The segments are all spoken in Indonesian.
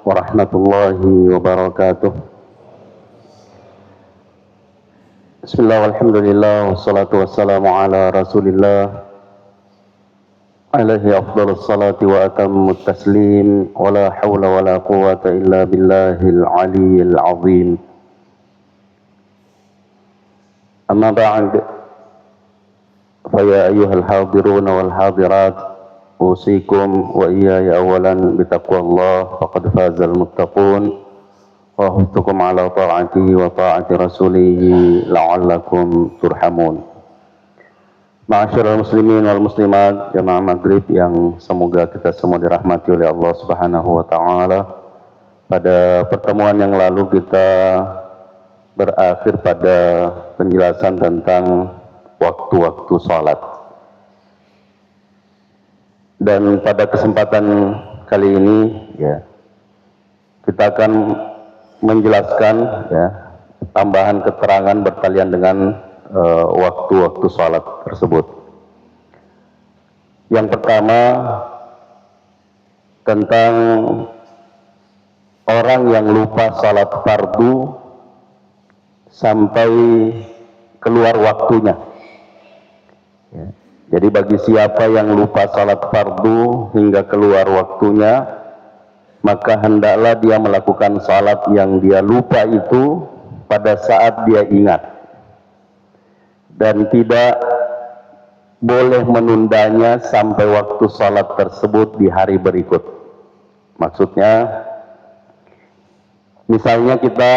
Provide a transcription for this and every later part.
warahmatullahi wabarakatuh. Bismillah, walhamdulillah, wassalatu wassalamu ala rasulillah alaihi afdalus salati wa atammut taslim, wa la hawla wa la quwata illa billahil aliyyil azim. Amma ba'd, fa ya ayyuhal hadirun wal hadirat, usikum wa iyaya awalan bitaqwallah, faqad fazal muttaqun. Wa ahtukum ala ta'atihi wa ta'ati rasulihi la'allakum turhamun. Ma'asyiral muslimin wal muslimat, jamaah maghrib yang semoga kita semua dirahmati oleh Allah Subhanahu wa taala. Pada pertemuan yang lalu kita berakhir pada penjelasan tentang waktu-waktu salat. Dan pada kesempatan kali ini kita akan menjelaskan tambahan keterangan berkaitan dengan waktu-waktu salat tersebut. Yang pertama tentang orang yang lupa salat fardu sampai keluar waktunya. Jadi bagi siapa yang lupa salat fardu hingga keluar waktunya, maka hendaklah dia melakukan salat yang dia lupa itu pada saat dia ingat, dan tidak boleh menundanya sampai waktu salat tersebut di hari berikut. Maksudnya, misalnya kita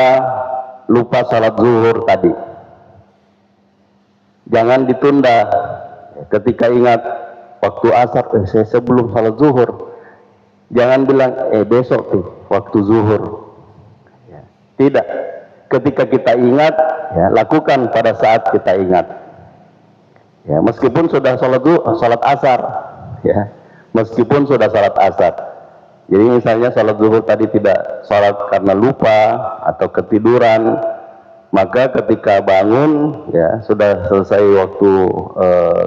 lupa salat zuhur tadi, jangan ditunda. Ketika ingat waktu asar, saya sebelum salat zuhur, jangan bilang besok tuh waktu zuhur. Tidak. Ketika kita ingat, lakukan pada saat kita ingat. Meskipun sudah salat asar, meskipun sudah salat asar. Jadi misalnya salat zuhur tadi tidak salat karena lupa atau ketiduran, maka ketika bangun sudah selesai waktu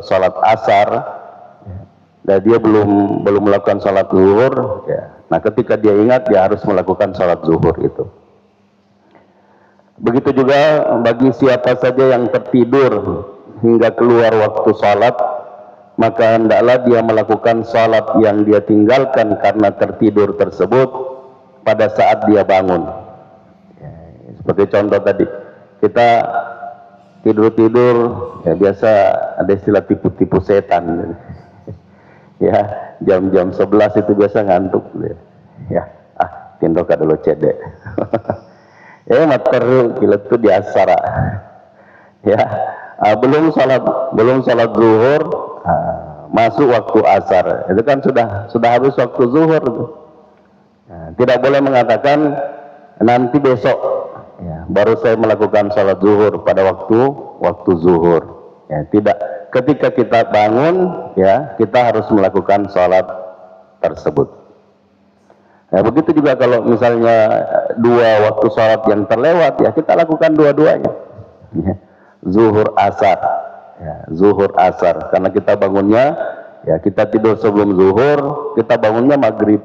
salat asar, dan dia belum melakukan salat zuhur, nah ketika dia ingat, dia harus melakukan salat zuhur itu. Begitu juga bagi siapa saja yang tertidur hingga keluar waktu salat, maka hendaklah dia melakukan salat yang dia tinggalkan karena tertidur tersebut pada saat dia bangun. Seperti contoh tadi, kita tidur biasa ada istilah tipu-tipu setan. Jam-jam 11 itu biasa ngantuk. Tindo ka dulu cedek. Mater gila itu di asara. Belum salat zuhur, masuk waktu asar. Itu kan sudah habis waktu zuhur. Tidak boleh mengatakan nanti besok baru saya melakukan salat zuhur pada waktu zuhur. Tidak. Ketika kita bangun, kita harus melakukan salat tersebut. Begitu juga kalau misalnya dua waktu salat yang terlewat, kita lakukan dua-duanya. Zuhur asar. Zuhur asar. Karena kita bangunnya, kita tidur sebelum zuhur, kita bangunnya maghrib.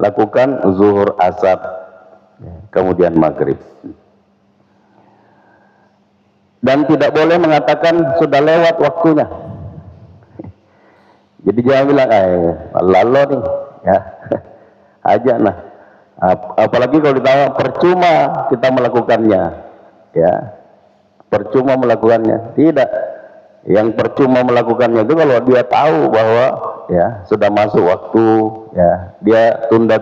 Lakukan zuhur asar. Kemudian maghrib. Dan tidak boleh mengatakan sudah lewat waktunya. Jadi jangan bilang, lalu nih, aja nah. Apalagi kalau ditanya percuma kita melakukannya, percuma melakukannya. Tidak. Yang percuma melakukannya itu kalau dia tahu bahwa sudah masuk waktu, dia tunda,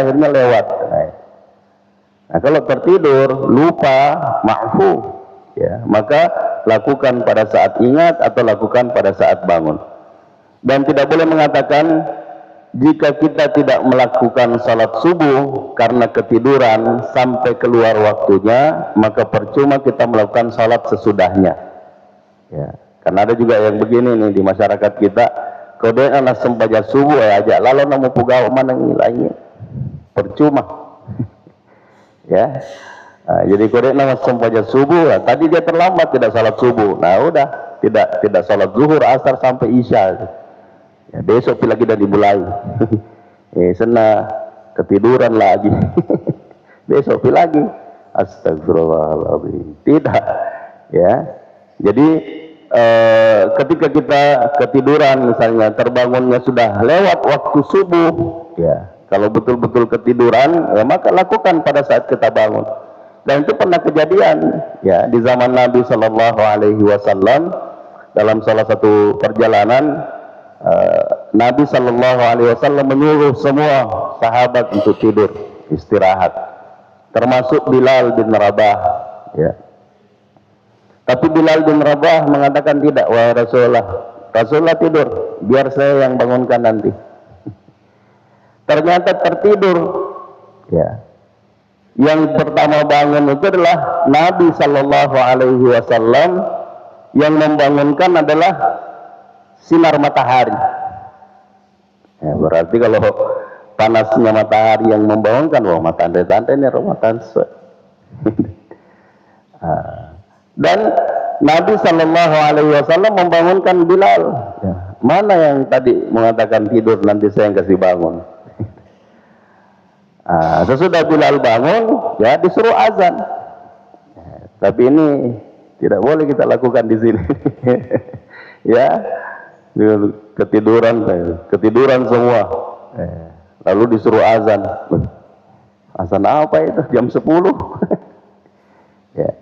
akhirnya lewat. Nah, kalau tertidur, lupa, ma'fu, maka lakukan pada saat ingat atau lakukan pada saat bangun. Dan tidak boleh mengatakan jika kita tidak melakukan salat subuh karena ketiduran sampai keluar waktunya, maka percuma kita melakukan salat sesudahnya. Karena ada juga yang begini nih di masyarakat kita, kode anak sembaja subuh aja, lalu namu pugaw mana ngilainya, percuma. Jadi kode nama sembaja subuh, tadi dia terlambat tidak salat subuh, nah udah tidak salat zuhur, asar sampai isya. Besok lagi dah dimulai. Sena ketiduran lagi. Besok lagi. Astagfirullahaladzim. Tidak, ya. Jadi ketika kita ketiduran, misalnya terbangunnya sudah lewat waktu subuh, ya. Kalau betul-betul ketiduran, ya maka lakukan pada saat kita bangun. Dan itu pernah kejadian, ya, di zaman Nabi Shallallahu Alaihi Wasallam dalam salah satu perjalanan. Nabi Shallallahu Alaihi Wasallam menyuruh semua sahabat untuk tidur, istirahat, termasuk Bilal bin Rabah, ya. Tapi Bilal bin Rabah mengatakan tidak, wahai Rasulullah, Rasulullah tidur, biar saya yang bangunkan nanti. Ternyata tertidur, ya. Yang pertama bangun itu adalah Nabi Shallallahu Alaihi Wasallam, yang membangunkan adalah sinar matahari. Ya, berarti kalau panasnya matahari yang membangunkan, wah matahari ini rumah dan Nabi Shallallahu Alaihi Wasallam membangunkan Bilal. Ya, mana yang tadi mengatakan tidur, nanti saya yang kasih bangun. Sesudah Bilal bangun, ya disuruh azan. Ya, tapi ini tidak boleh kita lakukan di sini. Ya, ketiduran semua. Lalu disuruh azan. Azan apa itu? Jam 10. Ya.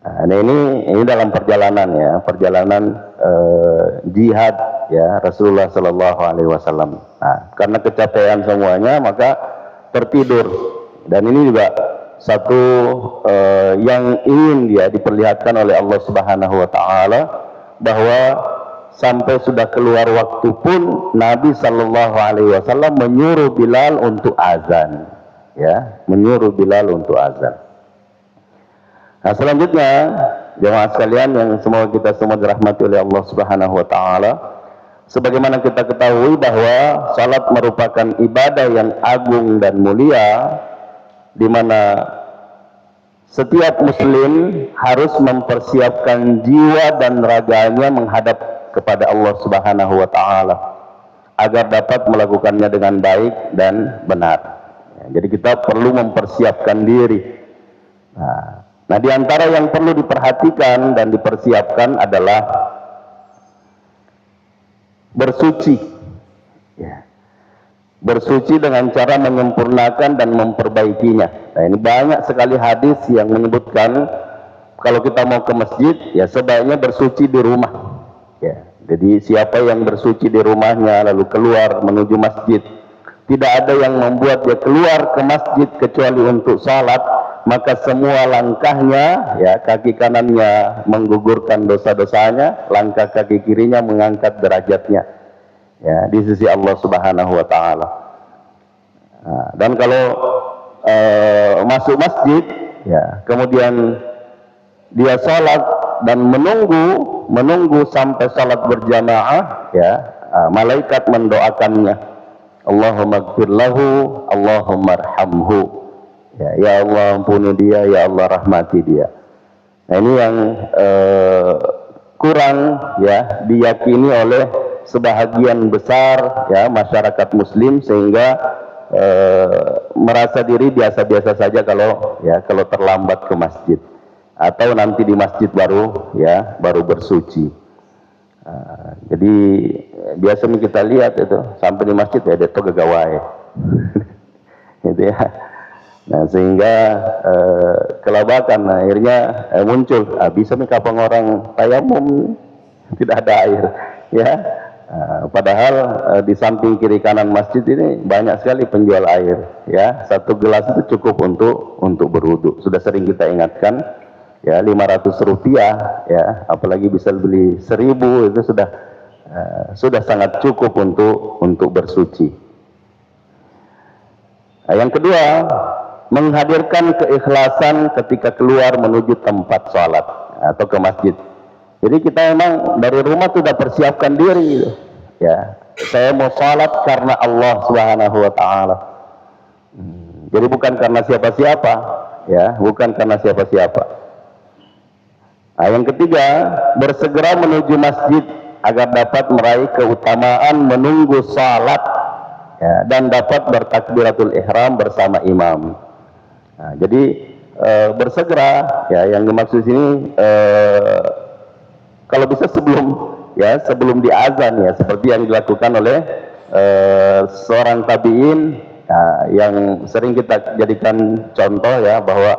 Nah, ini dalam perjalanan, ya, perjalanan jihad, ya, Rasulullah Shallallahu Alaihi Wasallam. Nah, karena kecapean semuanya, maka tertidur. Dan ini juga satu yang ingin dia diperlihatkan oleh Allah Subhanahu Wa Taala, bahwa sampai sudah keluar waktu pun Nabi Shallallahu Alaihi Wasallam menyuruh Bilal untuk azan, ya, menyuruh Bilal untuk azan. Nah, selanjutnya jemaah sekalian yang semoga kita semua dirahmati oleh Allah Subhanahu Wa Taala, sebagaimana kita ketahui bahwa salat merupakan ibadah yang agung dan mulia, di mana setiap muslim harus mempersiapkan jiwa dan raganya menghadap kepada Allah Subhanahu Wa Taala agar dapat melakukannya dengan baik dan benar. Ya, jadi kita perlu mempersiapkan diri. Nah, di antara yang perlu diperhatikan dan dipersiapkan adalah bersuci. Ya. Bersuci dengan cara menyempurnakan dan memperbaikinya. Nah, ini banyak sekali hadis yang menyebutkan kalau kita mau ke masjid, ya sebaiknya bersuci di rumah. Ya, jadi siapa yang bersuci di rumahnya lalu keluar menuju masjid, tidak ada yang membuat dia keluar ke masjid kecuali untuk salat, maka semua langkahnya, ya, kaki kanannya menggugurkan dosa-dosanya, langkah kaki kirinya mengangkat derajatnya, ya, di sisi Allah Subhanahu Wa Taala. Nah, dan kalau masuk masjid, ya, kemudian dia salat dan menunggu sampai salat berjamaah, ya, malaikat mendoakannya, Allahumma gfir lahu, Allahumma arhamhu, ya Allah ampuni dia, ya Allah rahmati dia. Nah, ini yang kurang, ya, diyakini oleh sebahagian besar, ya, masyarakat muslim, sehingga merasa diri biasa-biasa saja kalau terlambat ke masjid, atau nanti di masjid baru bersuci. Jadi biasa kita lihat itu sampai di masjid, ya dia tuh gawai. Gitu, ya. Nah, sehingga kelabakan akhirnya muncul, bisa nih kapang orang tayamum tidak ada air, ya. Padahal di samping kiri kanan masjid ini banyak sekali penjual air, ya. Satu gelas itu cukup untuk berwudu. Sudah sering kita ingatkan, ya, 500 rupiah, ya, apalagi bisa beli 1000, itu sudah sangat cukup untuk bersuci. Nah, yang kedua, menghadirkan keikhlasan ketika keluar menuju tempat sholat atau ke masjid. Jadi kita memang dari rumah sudah persiapkan diri, ya, saya mau sholat karena Allah Subhanahu Wa Taala. Jadi bukan karena siapa-siapa, ya, bukan karena siapa-siapa. Nah, yang ketiga, bersegera menuju masjid agar dapat meraih keutamaan menunggu salat, ya, dan dapat bertakbiratul ihram bersama imam. Nah, jadi bersegera, ya, yang dimaksud sini kalau bisa sebelum diazan, ya, seperti yang dilakukan oleh seorang tabi'in, ya, yang sering kita jadikan contoh, ya, bahwa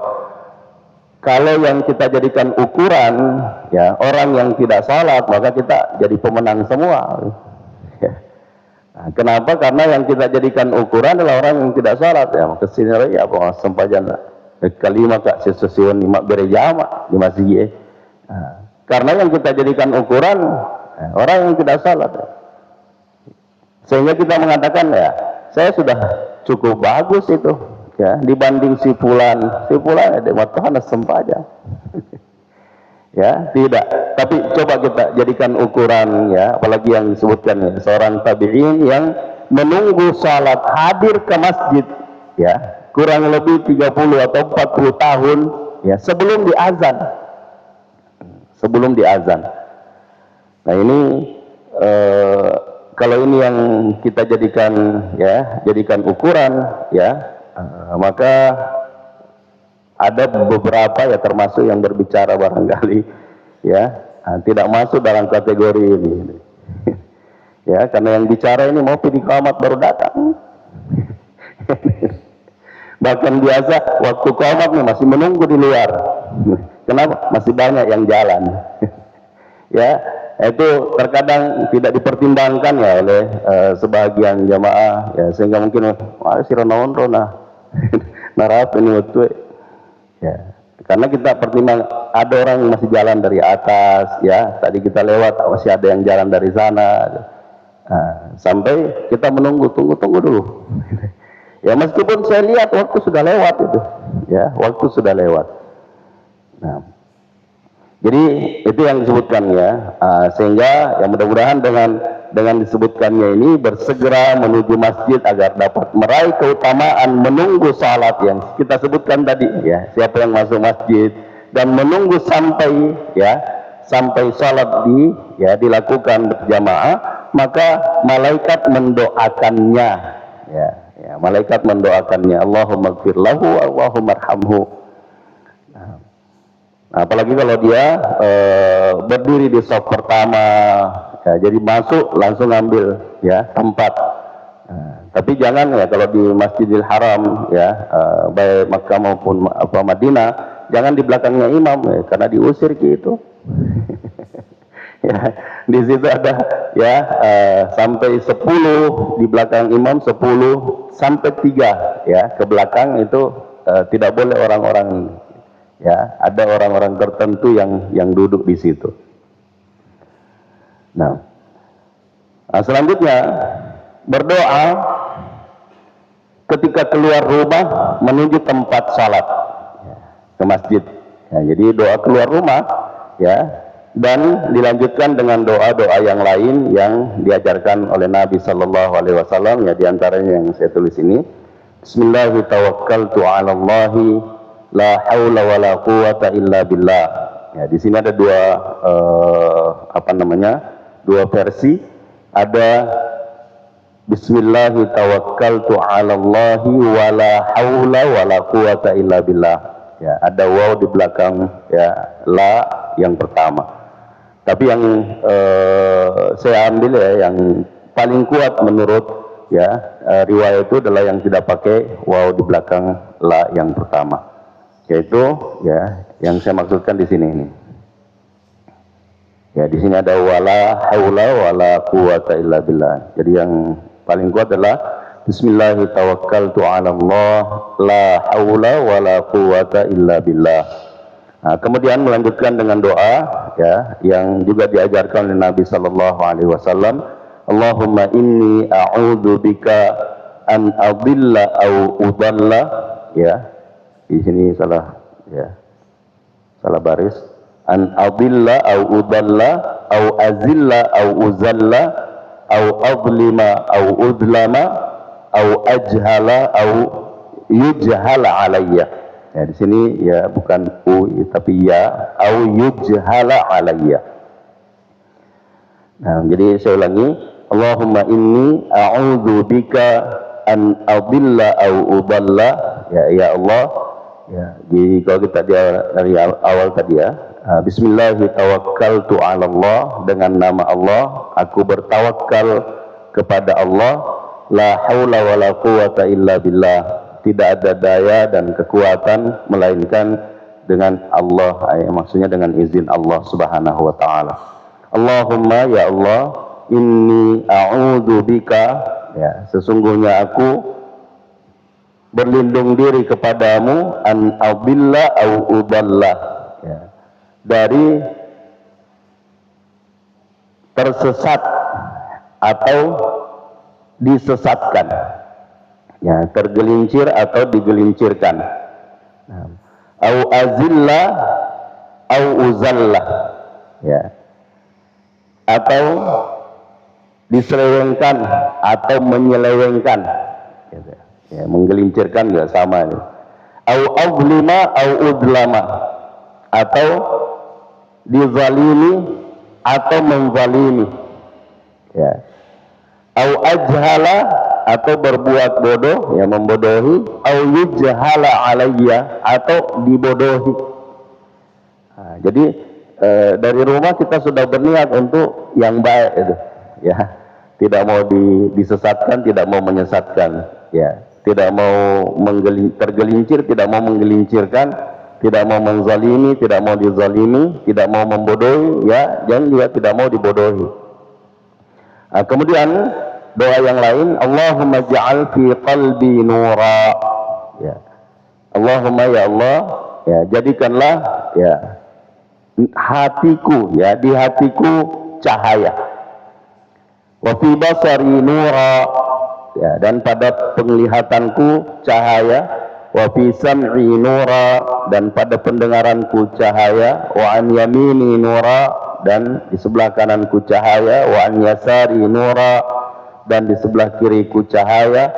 kalau yang kita jadikan ukuran, ya, orang yang tidak salat, maka kita jadi pemenang semua. Ya. Nah, kenapa? Karena yang kita jadikan ukuran adalah orang yang tidak salat, ya. Maka sini ya, apa sempajan kalima kak sesusun lima berjamaah di masjid. Nah, karena yang kita jadikan ukuran orang yang tidak salat, ya. Sehingga kita mengatakan, ya, saya sudah cukup bagus itu, ya, dibanding si fulan ada matahan sempaja. Ya, tidak. Tapi coba kita jadikan ukuran, ya, apalagi yang disebutkan, ya, seorang tabi'in yang menunggu salat hadir ke masjid, ya, kurang lebih 30 atau 40 tahun, ya, sebelum diazan. Nah, ini kalau ini yang kita jadikan ukuran, ya, maka ada beberapa, ya, termasuk yang berbicara barangkali, ya, tidak masuk dalam kategori ini. Ya, karena yang bicara ini mau pilih qamat baru datang. Bahkan biasa waktu qamat masih menunggu di luar. Kenapa? Masih banyak yang jalan. Ya, itu terkadang tidak dipertimbangkan, ya, oleh sebagian jamaah, ya, sehingga mungkin si ronaon narap ini waktu, ya, karena kita pertimbang ada orang yang masih jalan dari atas, ya, tadi kita lewat masih ada yang jalan dari sana, sampai kita menunggu, tunggu dulu. Ya, meskipun saya lihat waktu sudah lewat itu, ya, waktu sudah lewat. Nah, jadi itu yang disebutkan, ya, sehingga, ya, mudah-mudahan dengan disebutkannya ini bersegera menuju masjid agar dapat meraih keutamaan menunggu salat yang kita sebutkan tadi, ya, siapa yang masuk masjid dan menunggu sampai salat dilakukan berjamaah, maka malaikat mendoakannya, ya, malaikat mendoakannya, Allahumma gfir lahu, Allahumma arhamhu. Nah, apalagi kalau dia berdiri di shaf pertama, ya, jadi masuk langsung ambil, ya, tempat. Tapi jangan, ya, kalau di Masjidil Haram, ya, baik Makkah maupun Madinah, jangan di belakangnya imam, ya, karena diusir gitu. Ya, di situ ada, ya, sampai 10 di belakang imam, 10 sampai 3, ya, ke belakang itu tidak boleh orang-orang. Ya, ada orang-orang tertentu yang duduk di situ. Nah, selanjutnya berdoa ketika keluar rumah menuju tempat salat, ya, ke masjid. Ya, jadi doa keluar rumah, ya, dan dilanjutkan dengan doa-doa yang lain yang diajarkan oleh Nabi Sallallahu Alaihi Wasallam, ya, diantaranya yang saya tulis ini. Bismillahirrahmanirrahim. La haula wala quwata illa billah. Ya, di sini ada dua versi. Ada Bismillahi tawakkaltu 'ala Allahi wala haula wala quwata illa billah. Ya, ada waw di belakang, ya, la yang pertama. Tapi yang saya ambil, ya, yang paling kuat menurut, ya, riwayat itu adalah yang tidak pakai waw di belakang la yang pertama. Yaitu, ya, yang saya maksudkan di sini ini. Ya, di sini ada wala haula wala quwata illa billah. Jadi yang paling kuat adalah Bismillahirrahmanirrahim tawakkaltu 'ala Allah la haula wala quwata illa billah. Nah, kemudian melanjutkan dengan doa, ya, yang juga diajarkan oleh Nabi Sallallahu Alaihi Wasallam. Allahumma inni a'udzubika an adilla au udalla, ya. Di sini salah baris. An adilla au udalla au azilla au uzalla au adlima au udlama au ajhala au yujhala alayya. Ya, di sini, ya, bukan u tapi ya, au yujhala alayya. Nah, jadi saya ulangi. Allahumma inni a'udzu bika an adilla au udalla. Ya Allah, ya, jadi kalau kita dari awal tadi ya, bismillahirrahmanirrahim, tawakkaltu 'ala Allah, dengan nama Allah aku bertawakal kepada Allah, la haula wala quwata illa billah, tidak ada daya dan kekuatan melainkan dengan Allah, maksudnya dengan izin Allah Subhanahu wa taala. Allahumma, ya Allah, inni a'udzu bika, ya, sesungguhnya aku berlindung diri kepadamu, an adilla au udalla, ya, dari tersesat atau disesatkan, ya, tergelincir atau digelincirkan, au azilla au uzalla, ya, atau diselewengkan atau menyelewengkan, ya, menggelincirkan juga sama ini. Au azlima au udlama, atau dizalimi atau menzalimi, ya. Au ajhala, atau berbuat bodoh, ya, membodohi. Au yujhala alayya, atau dibodohi. Nah, jadi dari rumah kita sudah berniat untuk yang baik itu, ya, tidak mau disesatkan, tidak mau menyesatkan, ya, tidak mau tergelincir, tidak mau menggelincirkan, tidak mau menzalimi, tidak mau dizalimi, tidak mau membodohi, ya, dan juga tidak mau dibodohi. Nah, kemudian doa yang lain, Allahumma ja'al fi qalbi nura, ya, Allahumma, ya Allah, ya, jadikanlah, ya, hatiku, ya, di hatiku cahaya, wa fi basari nura, ya, dan pada penglihatanku cahaya, wa fi sam'i nura, dan pada pendengaranku cahaya, wa an yamini nura, dan di sebelah kananku cahaya, wa an yasari nura, dan di sebelah kiriku cahaya,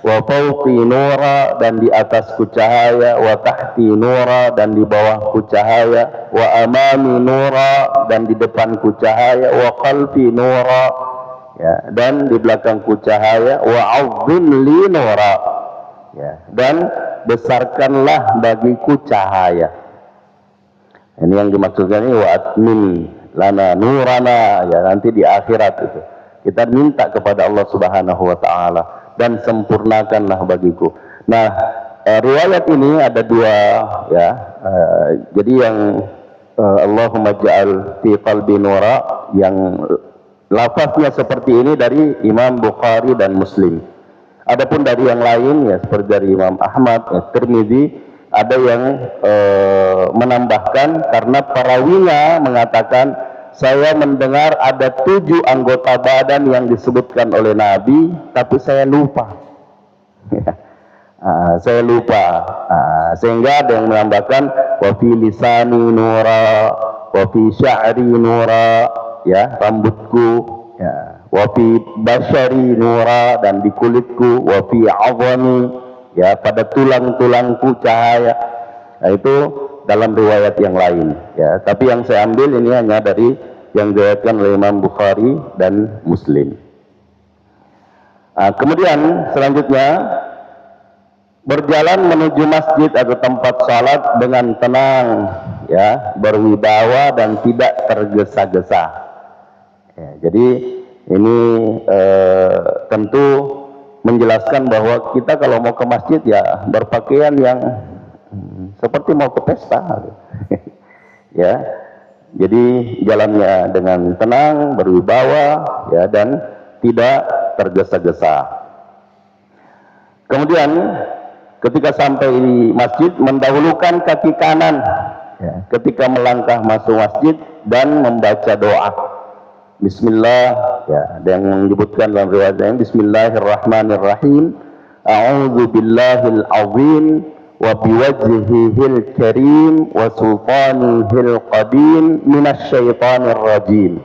wa fawqi nura, dan di atasku cahaya, wa tahti nura, dan di bawahku cahaya, wa amami nura, dan di depanku cahaya, wa khalfi nura, ya, dan di belakangku cahaya, wa azzim li nura, ya, dan besarkanlah bagiku cahaya. Ini yang dimaksudkan ini, wa atmin lana nurana, ya, nanti di akhirat itu kita minta kepada Allah Subhanahu wa taala, dan sempurnakanlah bagiku. Nah, riwayat ini ada dua, ya, jadi yang Allahumma ja'al fi qalbi nura, yang lafaznya seperti ini dari Imam Bukhari dan Muslim. Adapun dari yang lain, ya, seperti dari Imam Ahmad, ya, Tirmidzi, ada yang menambahkan karena perawinya mengatakan, saya mendengar ada 7 anggota badan yang disebutkan oleh Nabi, tapi saya lupa. Saya lupa. Sehingga ada yang menambahkan, wa fi lisani nura, wa fi sya'ri nura, ya, rambutku, ya, wa fi basyari nura, dan di kulitku, wa fi 'azami, ya, pada tulang-tulangku cahaya. Nah, itu dalam riwayat yang lain, ya, tapi yang saya ambil ini hanya dari yang diriwayatkan oleh Imam Bukhari dan Muslim. Kemudian selanjutnya, berjalan menuju masjid atau tempat salat dengan tenang, ya, berwibawa dan tidak tergesa-gesa, ya. Jadi ini tentu menjelaskan bahwa kita kalau mau ke masjid, ya, berpakaian yang seperti mau ke pesta, ya. Jadi jalannya dengan tenang, berwibawa, ya, dan tidak tergesa-gesa. Kemudian ketika sampai di masjid, mendahulukan kaki kanan, ya, ketika melangkah masuk masjid, dan membaca doa Bismillah, ya, ada yang menyebutkan dalam riwayatnya, Bismillahirrahmanirrahim, A'udzu billahil azim wa biwajhihil karim wa sultanihil qadim minasyaitonir rajim.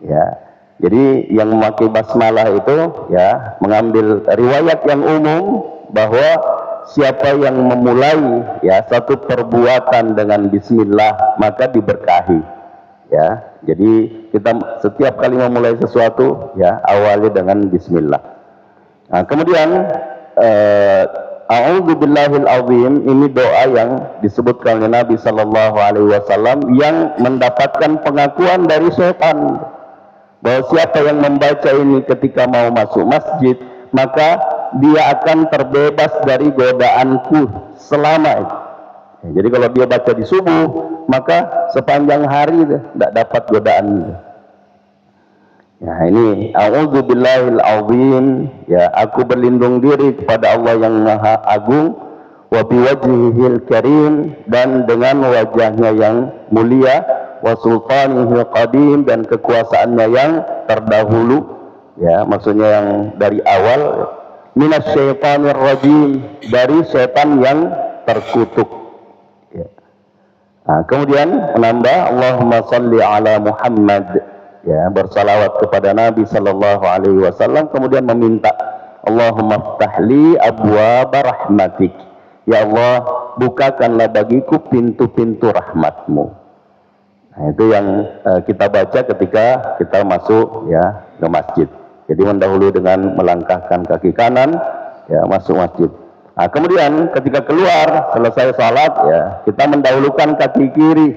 Ya, jadi yang memakai basmalah itu, ya, mengambil riwayat yang umum bahwa siapa yang memulai, ya, satu perbuatan dengan bismillah maka diberkahi, ya. Jadi kita setiap kali memulai sesuatu ya awali dengan bismillah. Nah, kemudian A'udzubillahil azim, ini doa yang disebutkan oleh Nabi sallallahu alaihi wasallam yang mendapatkan pengakuan dari setan bahwa siapa yang membaca ini ketika mau masuk masjid maka dia akan terbebas dari godaanku selama itu. Ya, jadi kalau dia baca di subuh maka sepanjang hari tidak dapat godaan. Ya, ini a'udzubillahil azim, ya aku berlindung diri kepada Allah yang Maha Agung, wa biwajhihil karim, dan dengan wajahnya yang mulia, wa sultanihil qadim, dan kekuasaannya yang terdahulu, ya maksudnya yang dari awal, minasyaitonir rajim, dari setan yang terkutuk. Ya. Nah, kemudian menambah Allahumma salli ala Muhammad, ya bersalawat kepada Nabi sallallahu alaihi wasallam, kemudian meminta Allahumma ftahli abwaaba rahmatik, ya Allah bukakanlah bagiku pintu-pintu rahmatmu. Nah, itu yang kita baca ketika kita masuk ya ke masjid. Jadi mendahului dengan melangkahkan kaki kanan ya masuk masjid. Nah, kemudian ketika keluar selesai salat ya kita mendahulukan kaki kiri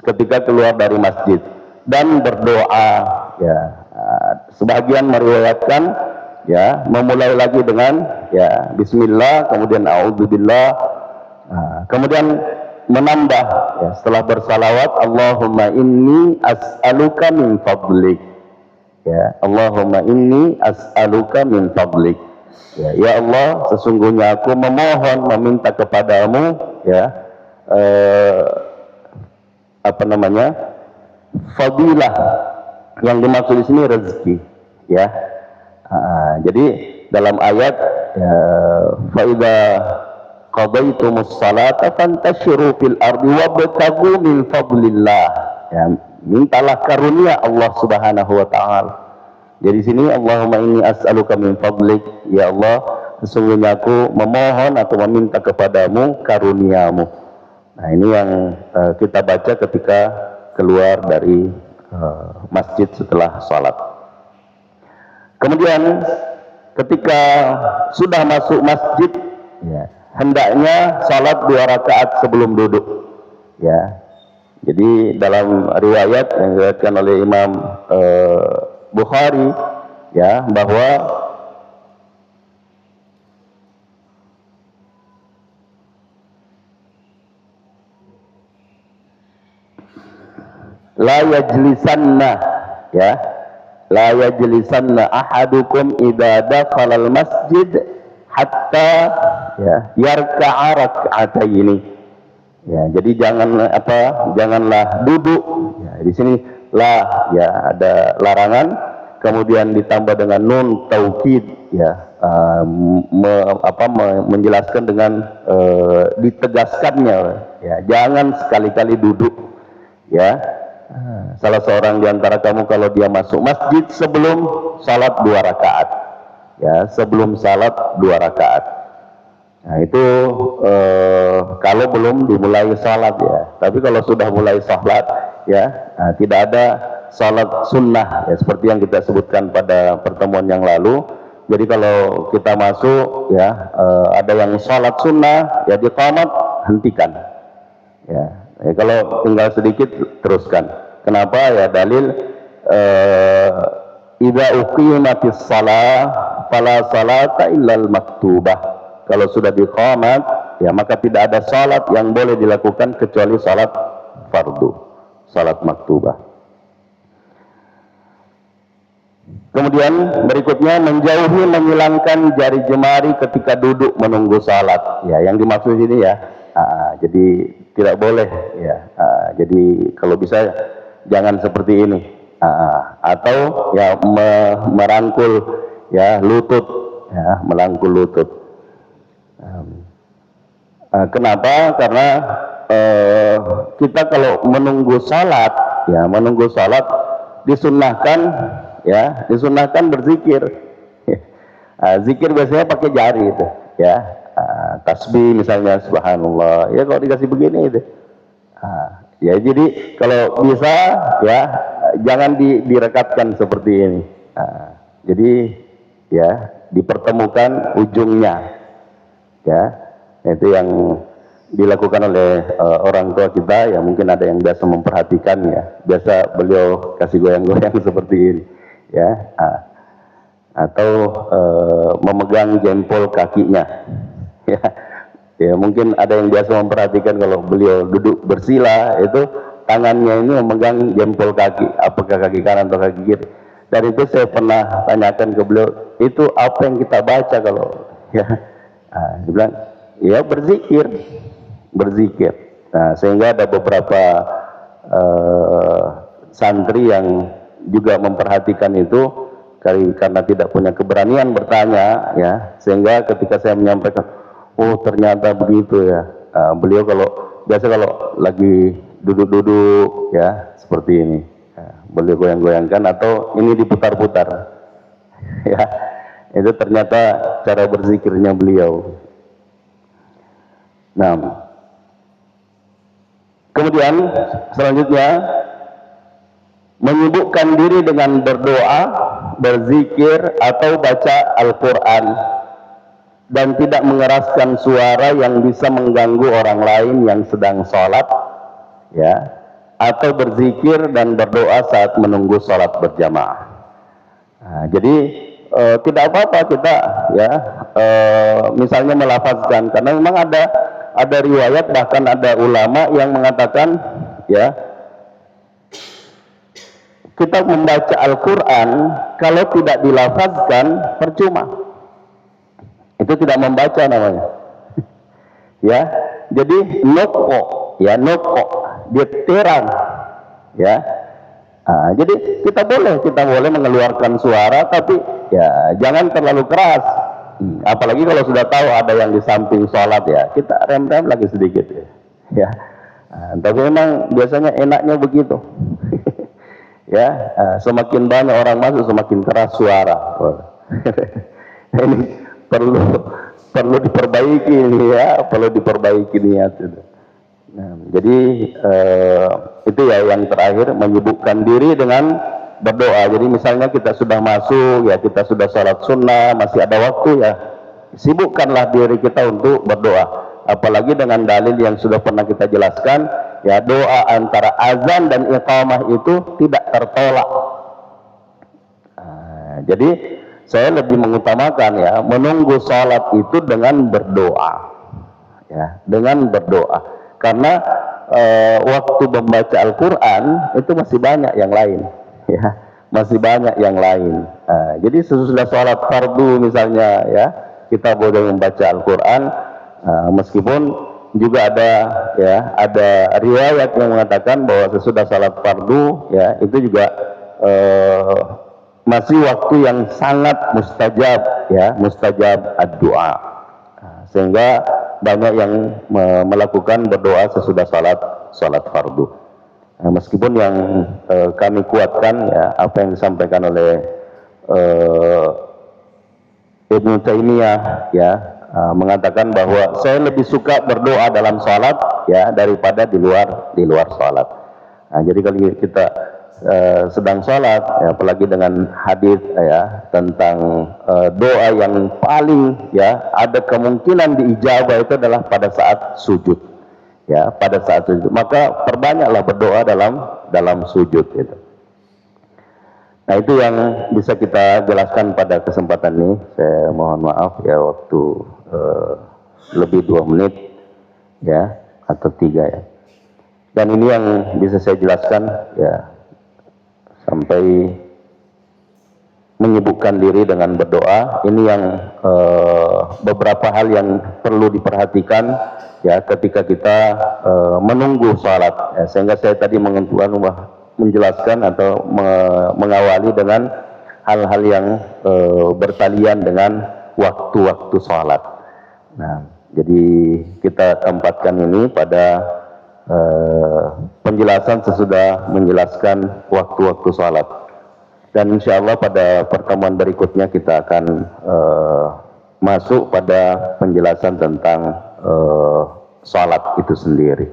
ketika keluar dari masjid dan berdoa ya. Sebagian meriwayatkan ya memulai lagi dengan ya bismillah, kemudian a'udzubillah, kemudian menambah ya setelah bersalawat Allahumma inni as'aluka min fadlik, ya Allahumma inni as'aluka min fadlik, ya Allah sesungguhnya aku memohon meminta kepadamu ya fadilah, yang dimaksud di sini rezeki, ya. Jadi dalam ayat fa idza qadaytumus salata fantashiru fil ardi wabtaghu min fadlillah, ya, mintalah karunia Allah Subhanahu wa taala. Jadi sini Allahumma inni as'aluka min fadlik, ya Allah sesungguhnya aku memohon atau meminta kepadamu karuniamu. Nah, ini yang kita baca ketika keluar dari masjid setelah sholat. Kemudian ketika sudah masuk masjid ya, hendaknya sholat 2 rakaat sebelum duduk, ya. Jadi dalam riwayat yang diriwayatkan oleh Imam Bukhari ya bahwa la yajlisanna, ya la yajlisanna ahadukum idza dakhala al masjid hatta ya yarka'a rak'ataini, ya jadi janganlah duduk, ya di sini la ya ada larangan, kemudian ditambah dengan nun taukid, ya menjelaskan dengan ditegaskannya, ya jangan sekali-kali duduk, ya. Salah seorang di antara kamu kalau dia masuk masjid sebelum salat 2 rakaat, ya sebelum salat 2 rakaat. Nah itu kalau belum dimulai salat, ya. Tapi kalau sudah mulai salat ya tidak ada salat sunnah ya seperti yang kita sebutkan pada pertemuan yang lalu. Jadi kalau kita masuk ya ada yang salat sunnah ya diqamat, hentikan, ya. Kalau tinggal sedikit teruskan. Kenapa? Ya dalil idza uqimatis shalah fala salata illal maktubah. Kalau sudah diqamat ya maka tidak ada salat yang boleh dilakukan kecuali salat fardu, salat maktubah. Kemudian berikutnya menjauhi menghilangkan jari jemari ketika duduk menunggu salat. Ya, yang dimaksud ini ya. Jadi tidak boleh ya. Jadi kalau bisa jangan seperti ini. Atau ya merangkul ya lutut, ya merangkul lutut. Kenapa? Karena kita kalau menunggu salat ya menunggu salat disunnahkan berzikir. Zikir biasanya pakai jari itu, ya. Tasbih misalnya subhanallah, ya kalau dikasih begini itu Ya, jadi kalau bisa ya jangan direkatkan seperti ini. Jadi ya dipertemukan ujungnya. Ya, itu yang dilakukan oleh orang tua kita. Ya mungkin ada yang biasa memperhatikan ya. Biasa beliau kasih goyang-goyang seperti ini. Ya, atau memegang jempol kakinya. Ya. Ya mungkin ada yang biasa memperhatikan kalau beliau duduk bersila itu tangannya ini memegang jempol kaki, apakah kaki kanan atau kaki kiri. Dan itu saya pernah tanyakan ke beliau, itu apa yang kita baca kalau ya? Dia bilang, ya berzikir. Nah, sehingga ada beberapa santri yang juga memperhatikan itu karena tidak punya keberanian bertanya, ya sehingga ketika saya menyampaikan, oh ternyata begitu ya. Beliau kalau lagi duduk-duduk ya seperti ini, beliau goyang-goyangkan atau ini diputar-putar, ya itu ternyata cara berzikirnya beliau. Nah, kemudian selanjutnya menyibukkan diri dengan berdoa, berzikir atau baca Al-Quran dan tidak mengeraskan suara yang bisa mengganggu orang lain yang sedang sholat, ya, atau berzikir dan berdoa saat menunggu sholat berjamaah. Jadi tidak apa-apa kita ya misalnya melafazkan, karena memang ada riwayat, bahkan ada ulama yang mengatakan ya kita membaca Al-Quran kalau tidak dilafazkan percuma. Itu tidak membaca namanya. Ya, jadi noko, dia terang, ya. Jadi kita boleh mengeluarkan suara, tapi ya jangan terlalu keras. Apalagi kalau sudah tahu ada yang di samping sholat ya, kita rem-rem lagi sedikit ya. Tapi memang biasanya enaknya begitu. Ya, semakin banyak orang masuk semakin keras suara. Ini perlu diperbaiki ini ya, perlu diperbaiki niat itu. Nah, jadi itu ya yang terakhir, menyibukkan diri dengan berdoa. Jadi misalnya kita sudah masuk ya, kita sudah sholat sunnah, masih ada waktu ya, sibukkanlah diri kita untuk berdoa. Apalagi dengan dalil yang sudah pernah kita jelaskan ya, doa antara azan dan iqamah itu tidak tertolak. Jadi saya lebih mengutamakan ya menunggu sholat itu dengan berdoa, ya dengan berdoa, karena waktu membaca Al-Quran itu masih banyak yang lain, ya masih banyak yang lain. Jadi sesudah sholat fardu misalnya ya, kita boleh membaca Al-Quran, meskipun juga ada riwayat yang mengatakan bahwa sesudah sholat fardu ya itu juga masih waktu yang sangat mustajab ya, mustajab ad-doa, sehingga banyak yang melakukan berdoa sesudah salat fardu. Meskipun yang kami kuatkan ya apa yang disampaikan oleh Ibnu Taimiyah ya, mengatakan bahwa saya lebih suka berdoa dalam salat ya daripada di luar salat. Jadi kalau kita sedang sholat, ya, apalagi dengan hadis ya tentang doa yang paling ya ada kemungkinan diijabah itu adalah pada saat sujud, ya pada saat sujud. Maka perbanyaklah berdoa dalam sujud itu. Nah itu yang bisa kita jelaskan pada kesempatan ini. Saya mohon maaf ya waktu lebih 2 menit ya atau 3 ya. Dan ini yang bisa saya jelaskan ya, sampai menyibukkan diri dengan berdoa. Ini yang beberapa hal yang perlu diperhatikan ya ketika kita menunggu sholat ya, sehingga saya tadi menjelaskan atau mengawali dengan hal-hal yang bertalian dengan waktu-waktu sholat. Nah, jadi kita tempatkan ini pada penjelasan sesudah menjelaskan waktu-waktu sholat, dan insya Allah pada pertemuan berikutnya kita akan masuk pada penjelasan tentang sholat itu sendiri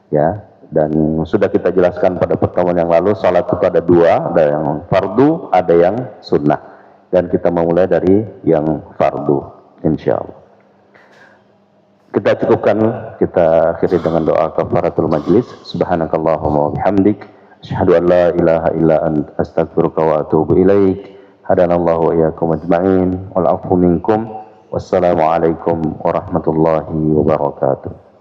ya. Dan sudah kita jelaskan pada pertemuan yang lalu, salat itu ada dua, ada yang fardu, ada yang sunnah. Dan kita memulai dari yang fardu, insya Allah. Kita cukupkan, kita akhiri dengan doa kafaratul majlis. Subhanakallahumma wa bihamdik, asyhadu an la ilaha illa ant, astaghfiruka wa atubu ilaik. Hadanallahu wa iyyakum ajma'in, wal afu minkum. Wassalamualaikum warahmatullahi wabarakatuh.